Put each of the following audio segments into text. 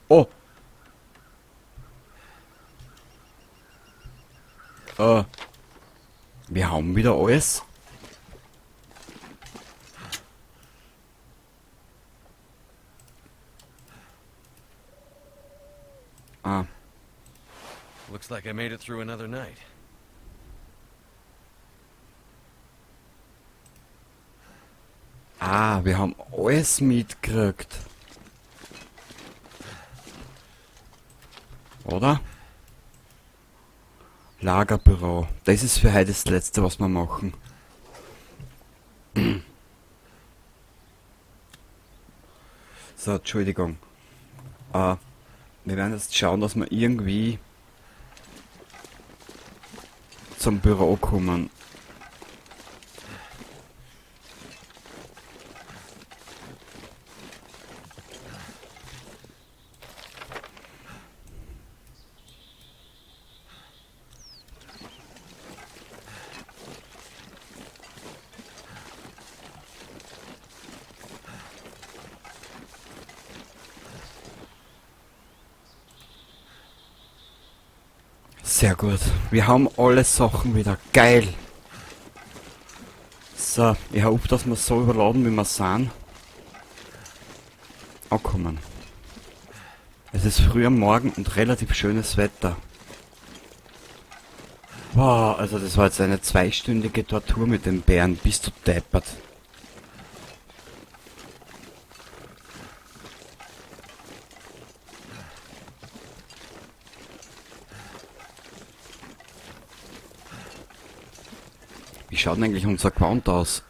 Oh, äh, wir haben wieder alles. Ah, Looks like I made it through another night. wir haben alles mitgekriegt. Oder? Lagerbüro. Das ist für heute das Letzte, was wir machen. So, Entschuldigung. Äh, wir werden jetzt schauen, dass wir irgendwie zum Büro kommen. Sehr gut. Wir haben alle Sachen wieder. Geil. So, ich hoffe, dass wir so überladen, wie wir sind, ankommen. Es ist früh am Morgen und relativ schönes Wetter. Wow, also das war jetzt eine zweistündige Tortur mit den Bären. Bist du deppert? Wie schaut denn eigentlich unser Quant aus?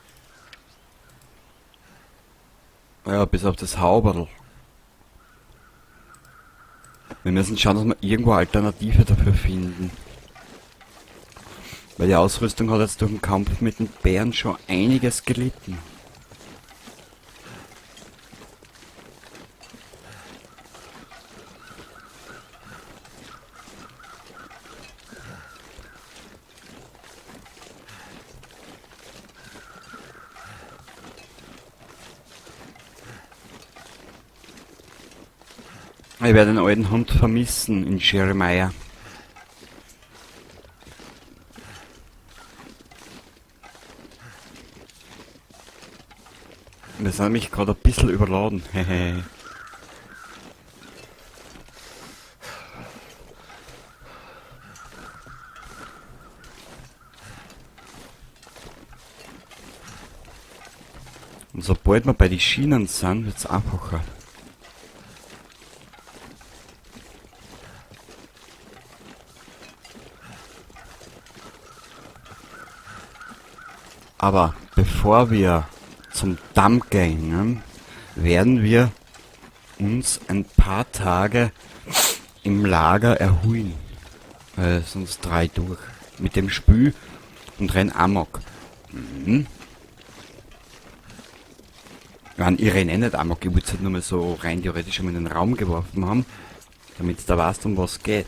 Ja, bis auf das Hauberl. Wir müssen schauen, dass wir irgendwo eine Alternative dafür finden. Weil die Ausrüstung hat jetzt durch den Kampf mit den Bären schon einiges gelitten. Ich werde den alten Hund vermissen in Jeremiah. Wir sind nämlich gerade ein bisschen überladen. Hehe. Und sobald wir bei den Schienen sind, wird's einfacher. Aber bevor wir zum Damm gehen, werden wir uns ein paar Tage im Lager erholen. Sonst drei durch. Mit dem Spül und renn Amok. Mhm. Ja, ich renn eh nicht Amok. Ich würde es halt nur mal so rein theoretisch in den Raum geworfen haben, damit du weißt, um was geht.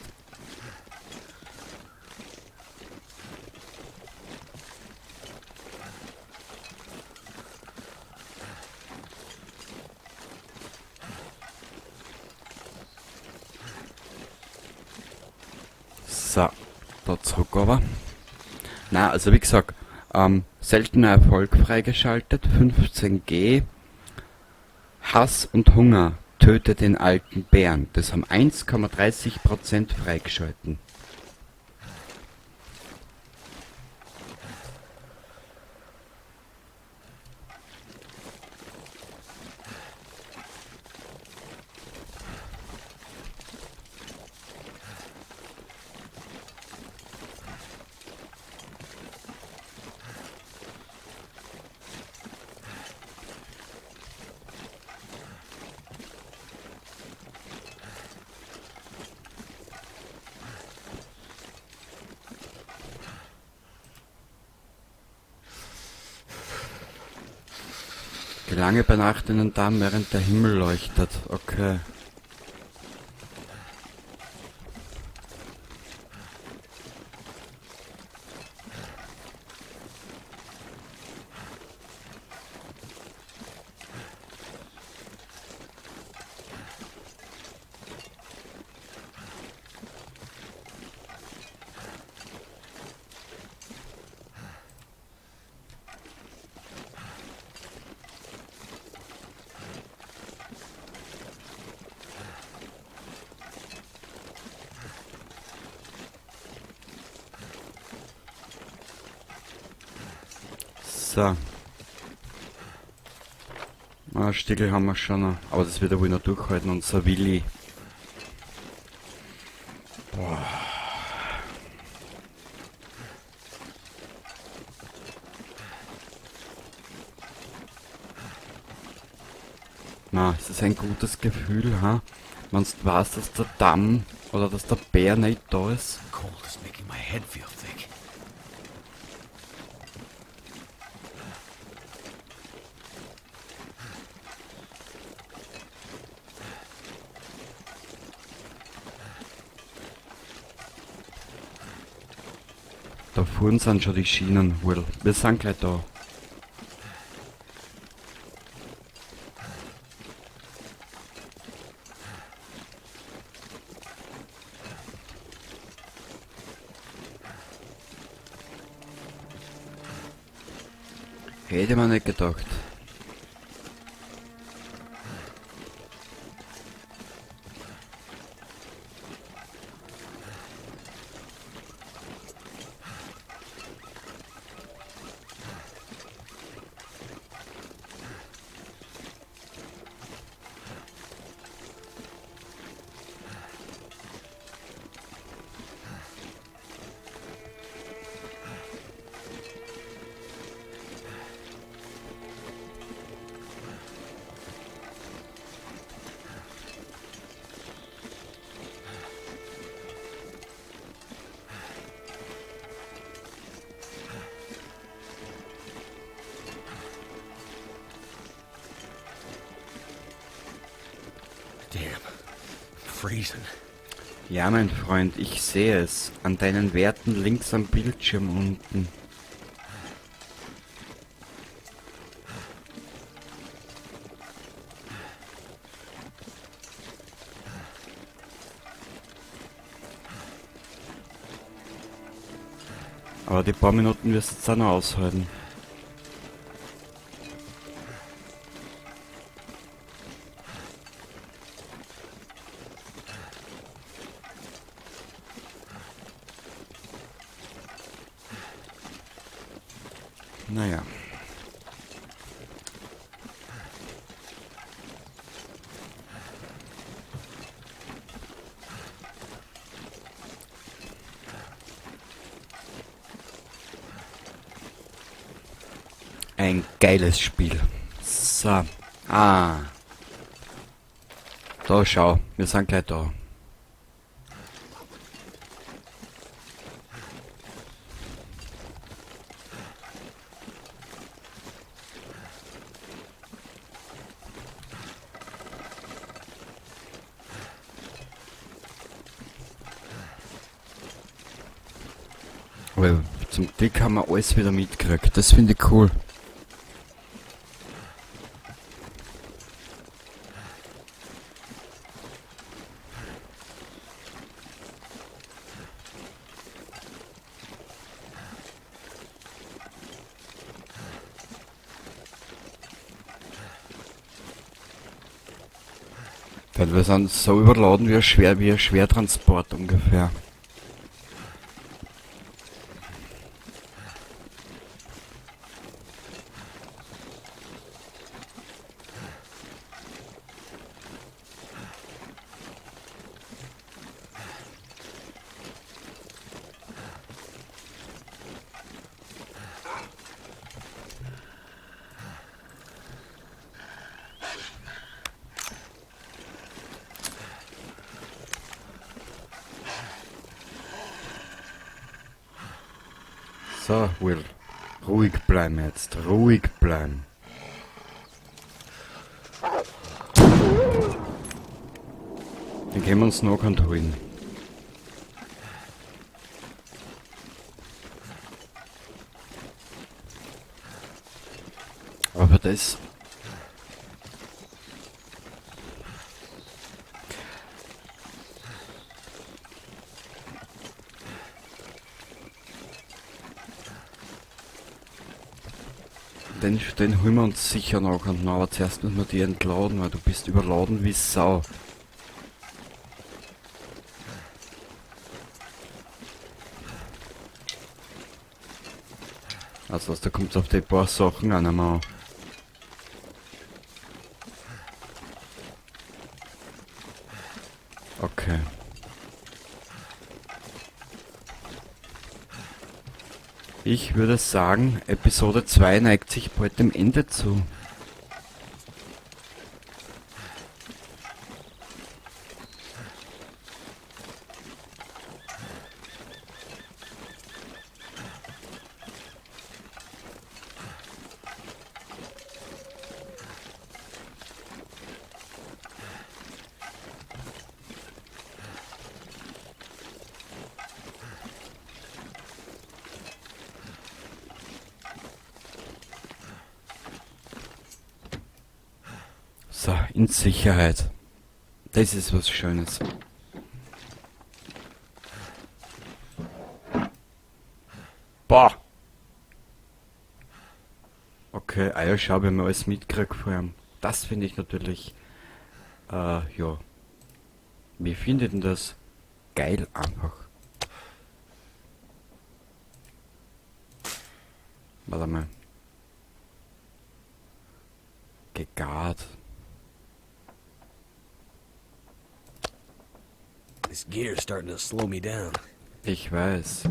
So, da zurück aber. Na, also wie gesagt, seltener Erfolg freigeschaltet, 15G. Hass und Hunger tötet den alten Bären. Das haben 1,30% freigeschalten. Gelange bei Nacht in den Damm, während der Himmel leuchtet. Okay. So. Ah, Stiegel haben wir schon noch. Aber das wird er wohl noch durchhalten. Unser Willi. Boah. Na, es ist ein gutes Gefühl, ha? Wenn du weißt, dass der Damm oder dass der Bär nicht da ist. Cold is making my head feel thick. Da vorne sind schon die Schienen, wohl. Wir sind gleich da. Hätte man nicht gedacht. Damn. Freezing. Ja, mein Freund, ich sehe es. An deinen Werten links am Bildschirm unten. Aber die paar Minuten wirst du jetzt auch noch aushalten. Naja. Ein geiles Spiel. So. Ah. Da schau, wir sind gleich da. Aber zum Glück haben wir alles wieder mitgekriegt. Das finde ich cool. Weil wir sind so überladen wie ein Schwertransport ungefähr. So, Will. Ruhig bleiben jetzt. Ruhig bleiben. Dann können wir uns noch holen. Aber das... Den holen wir uns sicher noch und noch, aber zuerst müssen wir die entladen, weil du bist überladen wie Sau. Also da kommt es auf die paar Sachen auch nicht mehr an. Okay. Ich würde sagen, Episode 2 neigt sich bald dem Ende zu. So, in Sicherheit. Das ist was Schönes. Boah! Okay, Eierschau, wenn man alles mitkriegt vor allem. Das finde ich natürlich, ja. Wie findet denn das? Geil einfach. Warte mal. Gegart. This gear's starting to slow me down. Ich weiß.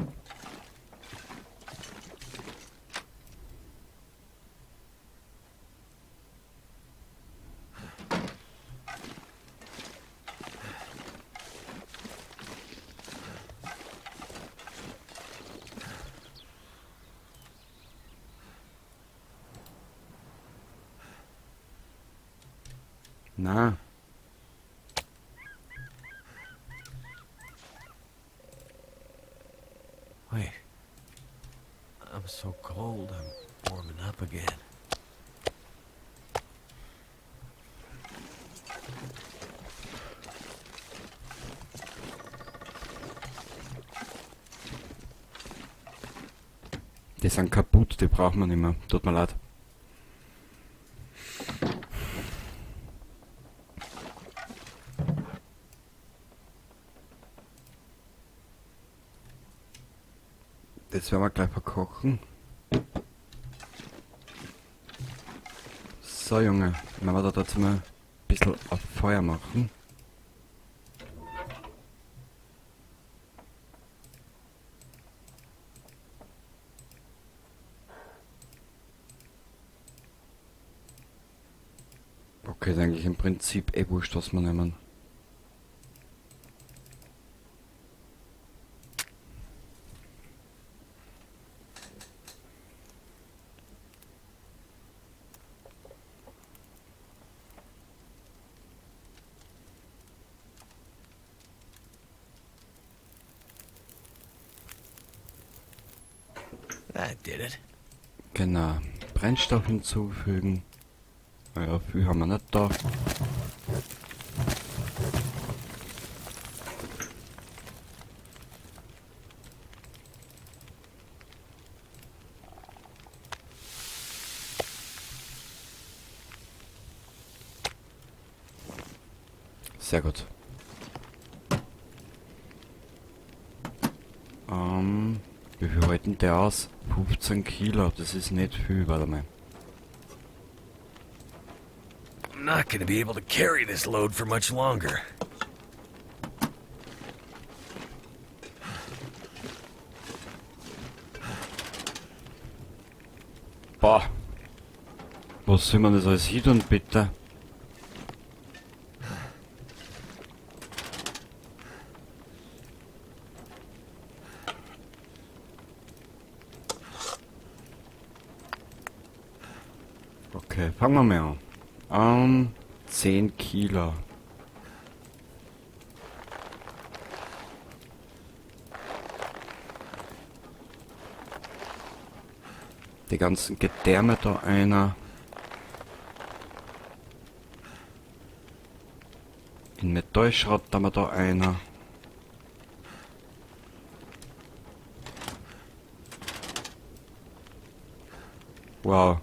Na, Wait. I'm so cold, I'm warming up again. die sind kaputt, die braucht man nicht mehr. Tut mir leid. Das werden wir gleich verkochen. So, Junge, wenn wir da jetzt mal ein bisschen auf Feuer machen. Okay, ist eigentlich im Prinzip eh wurscht, was wir nehmen. That did it. Genau, Brennstoff hinzufügen. Ja, viel haben wir nicht da. Sehr gut. Wie viel halten der aus? 15 Kilo, das ist nicht viel, warte mal. I'm not gonna be able to carry this load for much longer. Boah. Was soll man das alles hin tun, bitte? Okay, fangen wir mal an. 10 Kilo. Die ganzen Gedärme da einer. In Metallschrott haben wir da einer. Wow.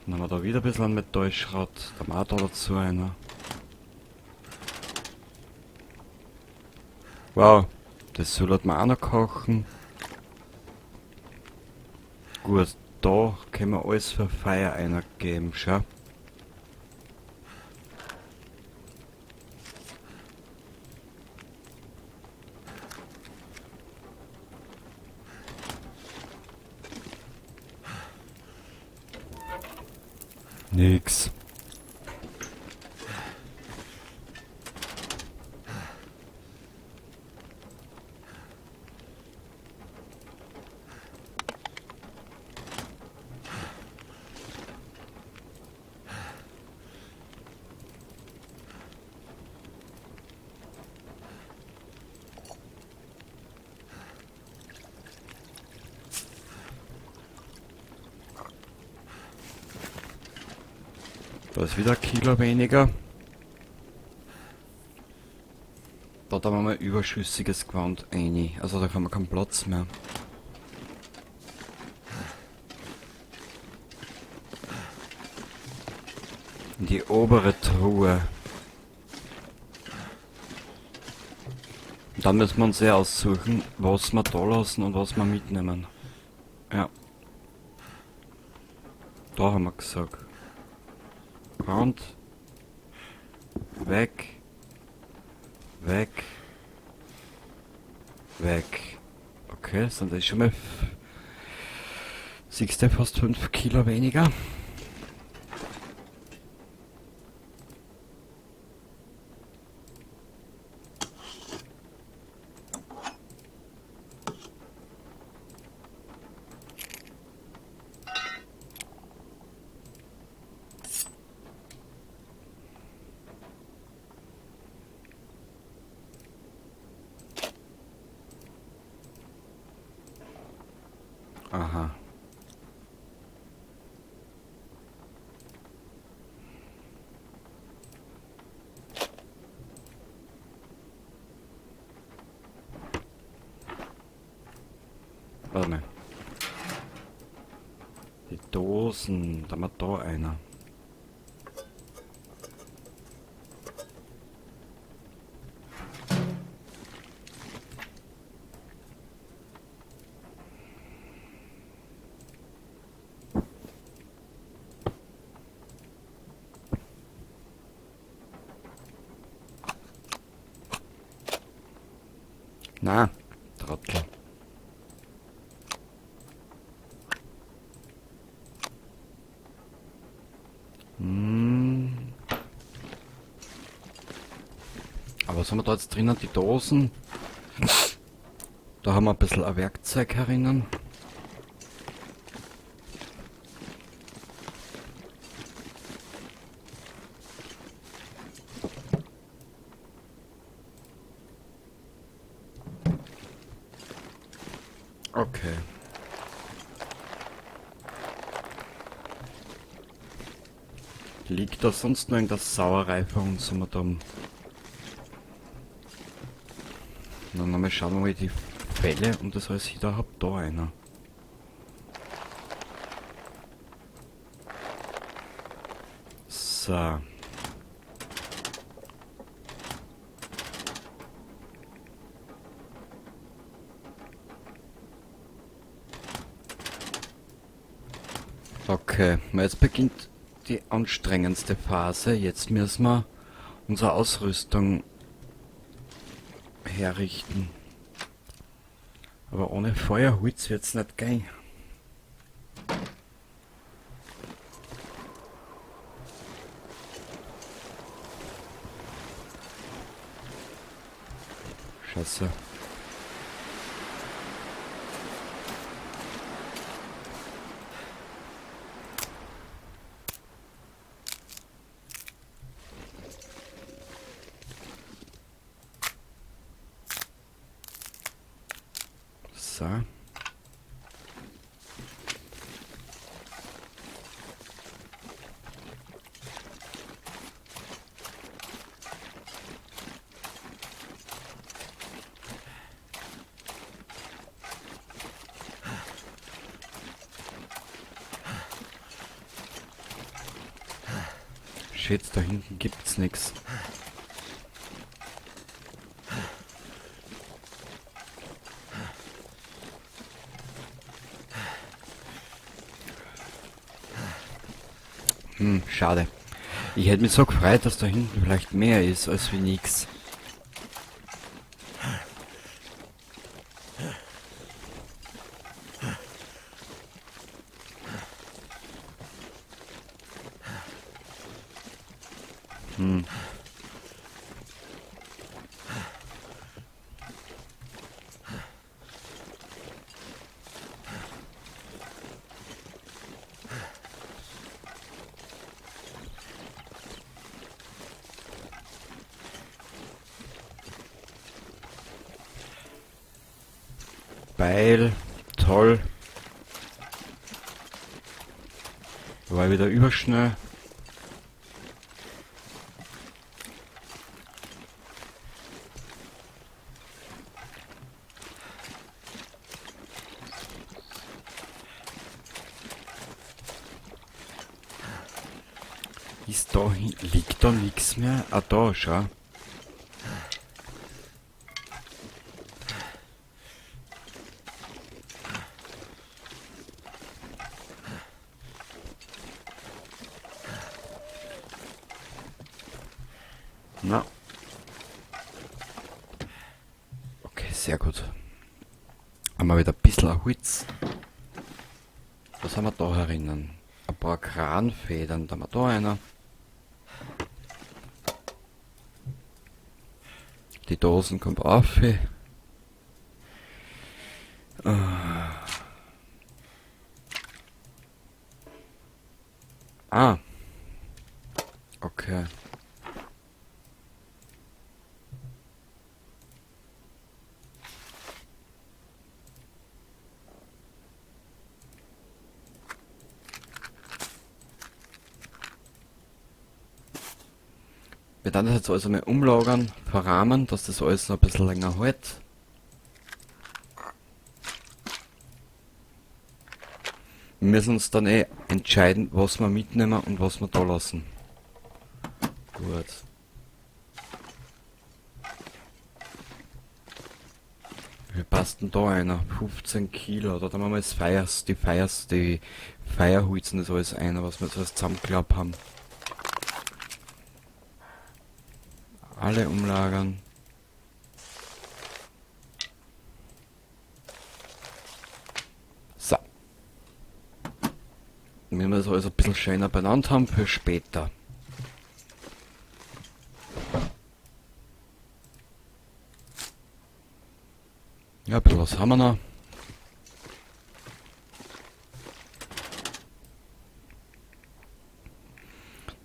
Dann haben wir da wieder ein bisschen an Metallschrott. Da haben wir auch da dazu einer. Wow, das soll man auch noch kochen. Gut, da können wir alles für Feuer eingeben, schau. Nix. Da ist wieder ein Kilo weniger. Da haben wir mal überschüssiges Gewand rein. Also da haben wir keinen Platz mehr. In die obere Truhe. Und dann müssen wir uns sehr aussuchen, was wir da lassen und was wir mitnehmen. Ja. Da haben wir gesagt. Grand. Weg. Weg. Weg. Okay, sind das schon mal... Siehst du, fast 5 Kilo weniger. Aha. Warte mal. Die Dosen, da haben wir da einer. Na, Trottel. Aber was haben wir da jetzt drinnen? Die Dosen. Da haben wir ein bisschen ein Werkzeug herinnen. Okay. Liegt da sonst noch irgendeine Sauerei für uns, wenn wir da... Dann nochmal schauen, wo ich die Fälle und das alles wieder hab. Da einer. So. Okay, jetzt beginnt die anstrengendste Phase. Jetzt müssen wir unsere Ausrüstung herrichten. Aber ohne Feuerholz wird's nicht gehen. Scheiße. So. Shit, da hinten gibt's nix. Schade. Ich hätte mich so gefreut, dass da hinten vielleicht mehr ist als wie nix. Beil, toll. War wieder überschnell. Ist da liegt da nichts mehr? Ah, da, schau. Na. Okay, sehr gut. Haben wir wieder ein bisschen Holz. Was haben wir da herinnen? Ein paar Kranfedern, da haben wir da einer. Die Dosen kommen auf. Ah. Okay. Wir werden das jetzt also mal umlagern, verrahmen, dass das alles noch ein bisschen länger hält. Wir müssen uns dann entscheiden, was wir mitnehmen und was wir da lassen. Gut. Wie passt denn da einer? 15 Kilo, da machen wir das die Feierholzen, das alles ein, was wir jetzt alles zusammengeklappt haben. Alle umlagern. So. Wenn wir das alles ein bisschen schöner benannt haben für später. Ja, ein bisschen was haben wir noch.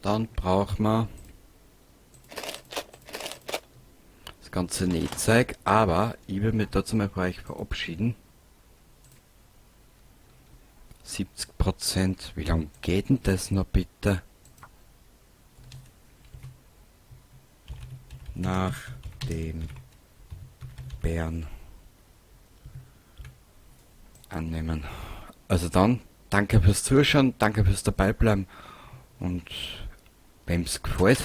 Dann brauchen wir das ganze Nähzeug, aber ich will mich dazu mal von euch verabschieden. 70%, wie lange geht denn das noch bitte? Nach dem Bären annehmen. Also dann, danke fürs Zuschauen, danke fürs Dabeibleiben und wem es gefällt,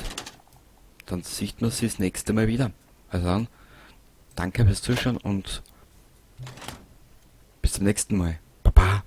dann sieht man sich das nächste Mal wieder. Also dann, danke fürs Zuschauen und bis zum nächsten Mal. Baba!